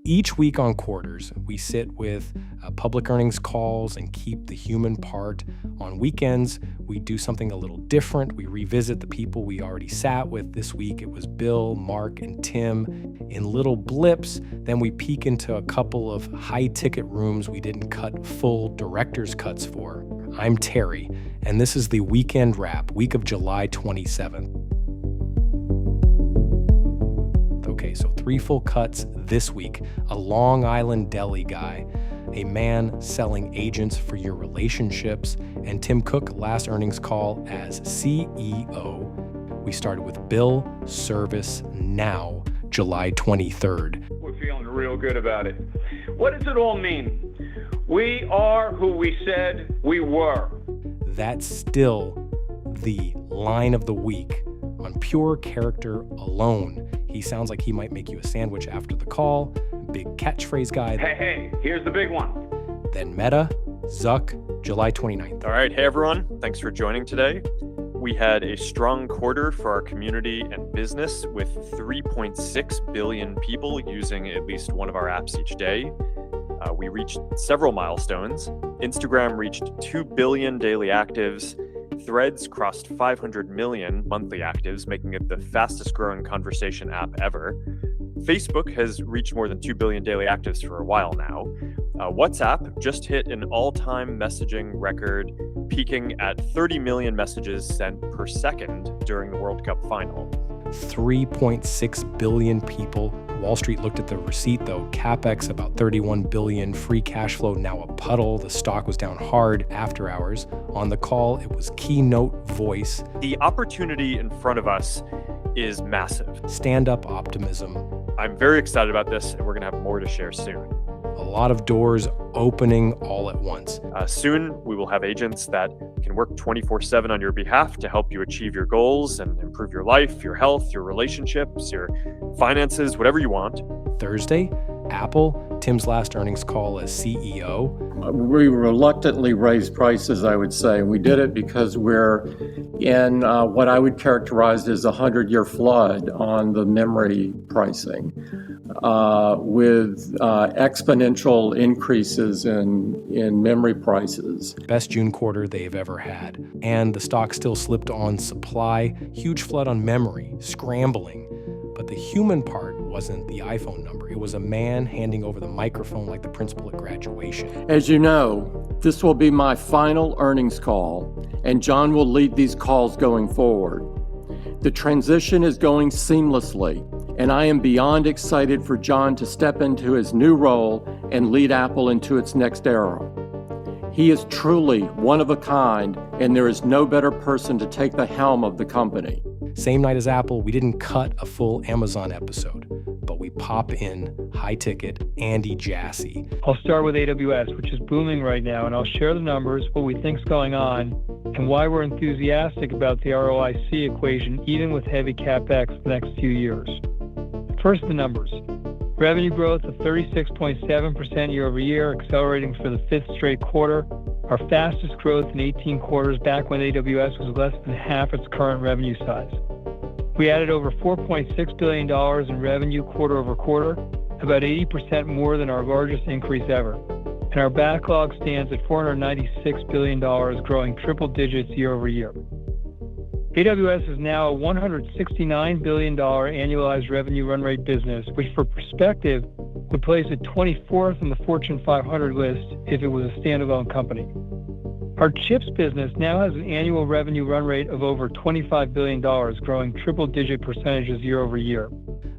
Each week on Quarters, we sit with public earnings calls and keep the human part. On weekends, we do something a little different. We revisit the people we already sat with. This week, it was Bill, Mark, and Tim. In little blips, then we peek into a couple of high-ticket rooms we didn't cut full director's cuts for. I'm Terry, and this is the Weekend Wrap, week of July 27th. Okay, so 3 full cuts this week. A Long Island deli guy, a man selling agents for your relationships, and Tim Cook last earnings call as CEO. We started with Bill, ServiceNow, July 23rd. We're feeling real good about it. What does it all mean? We are who we said we were. That's still the line of the week. On pure character alone, he sounds like he might make you a sandwich after the call. Big catchphrase guy. Hey, here's the big one. Then Meta, Zuck, July 29th. All right, hey everyone. Thanks for joining today. We had a strong quarter for our community and business with 3.6 billion people using at least one of our apps each day. We reached several milestones. Instagram reached 2 billion daily actives. Threads crossed 500 million monthly actives, making it the fastest growing conversation app ever. Facebook has reached more than 2 billion daily actives for a while now. WhatsApp just hit an all-time messaging record, peaking at 30 million messages sent per second during the World Cup final. 3.6 billion people. Wall Street looked at the receipt though. CapEx about 31 billion. Free cash flow now a puddle. The stock was down hard after hours. On the call, it was keynote voice. The opportunity in front of us is massive. Stand-up optimism. I'm very excited about this, and we're going to have more to share soon. A lot of doors opening all at once. Soon, we will have agents that can work 24/7 on your behalf to help you achieve your goals and improve your life, your health, your relationships, your finances, whatever you want. Thursday, Apple, Tim's last earnings call as CEO. We reluctantly raised prices, I would say. We did it because we're in what I would characterize as a 100-year flood on the memory pricing, with exponential increases in memory prices. Best June quarter they've ever had. And the stock still slipped on supply. Huge flood on memory, scrambling. But the human part wasn't the iPhone number. It was a man handing over the microphone like the principal at graduation. As you know, this will be my final earnings call, and John will lead these calls going forward. The transition is going seamlessly, and I am beyond excited for John to step into his new role and lead Apple into its next era. He is truly one of a kind, and there is no better person to take the helm of the company. Same night as Apple, we didn't cut a full Amazon episode, but we pop in high-ticket Andy Jassy. I'll start with AWS, which is booming right now, and I'll share the numbers, what we think's going on, and why we're enthusiastic about the ROIC equation, even with heavy CapEx the next few years. First, the numbers. Revenue growth of 36.7% year over year, accelerating for the 5th straight quarter. Our fastest growth in 18 quarters back when AWS was less than half its current revenue size. We added over $4.6 billion in revenue quarter over quarter, about 80% more than our largest increase ever. And our backlog stands at $496 billion, growing triple digits year over year. AWS is now a $169 billion annualized revenue run rate business, which for perspective would place it 24th on the Fortune 500 list if it was a standalone company. Our chips business now has an annual revenue run rate of over $25 billion, growing triple-digit percentages year over year.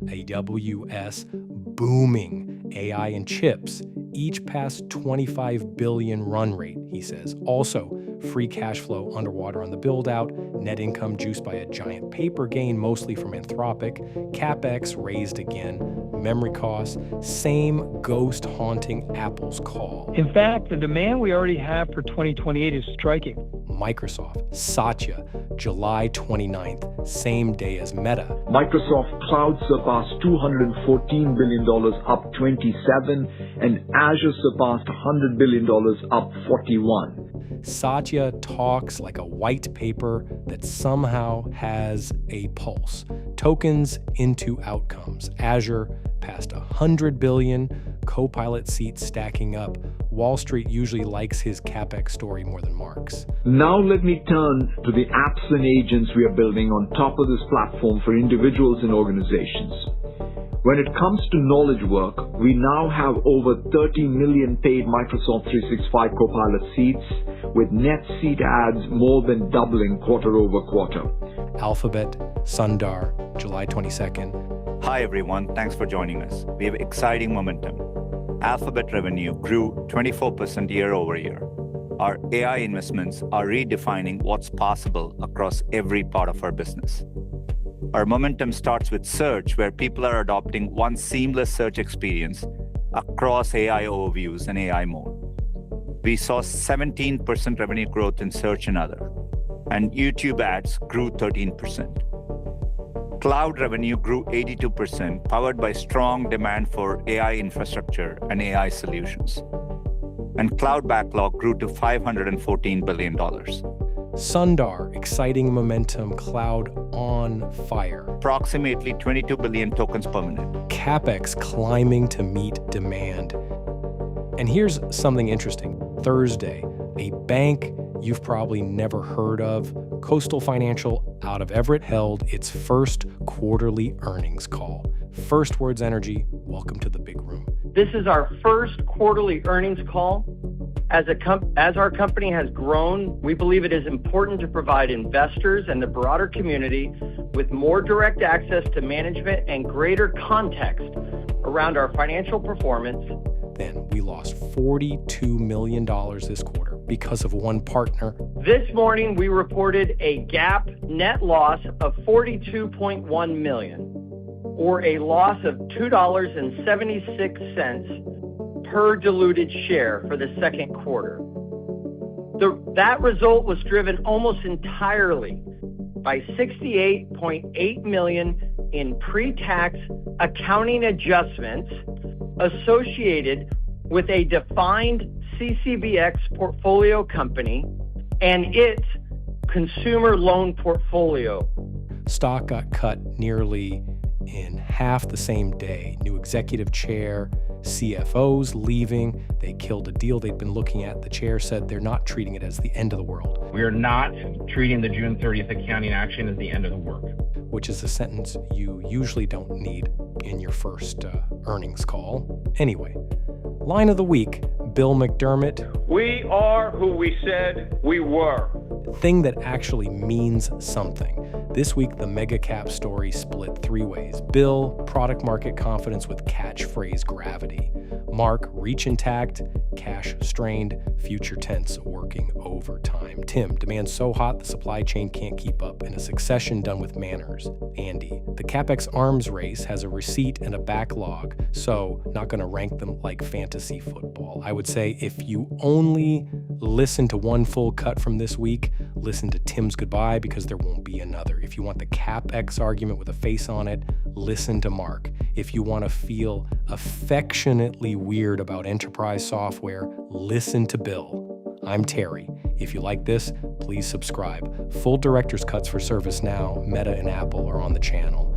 AWS booming. AI and chips, each past 25 billion run rate, he says. Also, free cash flow underwater on the build-out, net income juiced by a giant paper gain, mostly from Anthropic, CapEx raised again, memory costs, same ghost-haunting Apple's call. In fact, the demand we already have for 2028 is striking. Microsoft, Satya, July 29th, same day as Meta. Microsoft Cloud surpassed $214 billion, up 27, and Azure surpassed $100 billion, up 41. Satya talks like a white paper that somehow has a pulse. Tokens into outcomes. Azure past 100 billion, Copilot seats stacking up. Wall Street usually likes his CapEx story more than Mark's. Now let me turn to the apps and agents we are building on top of this platform for individuals and organizations. When it comes to knowledge work, we now have over 30 million paid Microsoft 365 Copilot seats, with net seat adds more than doubling quarter over quarter. Alphabet, Sundar, July 22nd. Hi everyone, thanks for joining us. We have exciting momentum. Alphabet revenue grew 24% year over year. Our AI investments are redefining what's possible across every part of our business. Our momentum starts with search, where people are adopting one seamless search experience across AI overviews and AI mode. We saw 17% revenue growth in search and other, and YouTube ads grew 13%. Cloud revenue grew 82%, powered by strong demand for AI infrastructure and AI solutions. And cloud backlog grew to $514 billion. Sundar, exciting momentum, cloud on fire. Approximately 22 billion tokens per minute. CapEx climbing to meet demand. And here's something interesting. Thursday, a bank you've probably never heard of, Coastal Financial out of Everett, held its first quarterly earnings call. First Words Energy, welcome to the big room. This is our first quarterly earnings call. As our company has grown, we believe it is important to provide investors and the broader community with more direct access to management and greater context around our financial performance. Then we lost $42 million this quarter because of one partner. This morning, we reported a GAAP net loss of $42.1 million, or a loss of $2.76 per diluted share for the second quarter. That result was driven almost entirely by $68.8 million in pre-tax accounting adjustments associated with a defined CCBX portfolio company and its consumer loan portfolio. Stock got cut nearly in half the same day. New executive chair, CFOs leaving. They killed a deal they'd been looking at. The chair said they're not treating it as the end of the world. We are not treating the June 30th accounting action as the end of the work. Which is a sentence you usually don't need in your first earnings call. Anyway, line of the week, Bill McDermott. We are who we said we were. Thing that actually means something. This week, the mega cap story split three ways. Bill, product market confidence with catchphrase gravity. Mark, reach intact, cash strained, future tense working overtime. Tim, demand so hot the supply chain can't keep up, in a succession done with manners. Andy, the CapEx arms race has a receipt and a backlog, so not going to rank them like fantasy football. I would say if you only listen to one full cut from this week, listen to Tim's goodbye, because there won't be another. If you want the CapEx argument with a face on it, listen to Mark. If you want to feel affectionately weird about enterprise software, listen to Bill. I'm Terry. If you like this, please subscribe. Full director's cuts for ServiceNow, Meta, and Apple are on the channel.